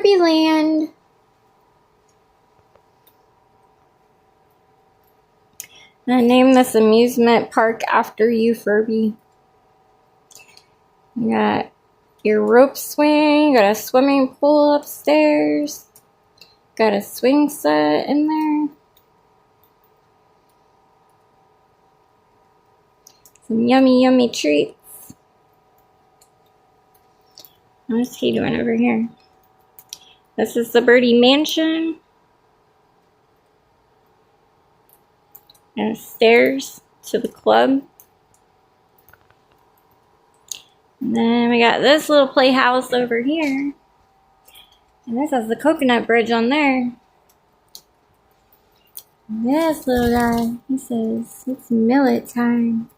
Furby Land. I named this amusement park after you, Furby. You got your rope swing, you got a swimming pool upstairs, got a swing set in there. Some yummy, yummy treats. What's he doing over here? This is the Birdie Mansion. And stairs to the club. And then we got this little playhouse over here. And this has the coconut bridge on there. And this little guy, he says, it's millet time.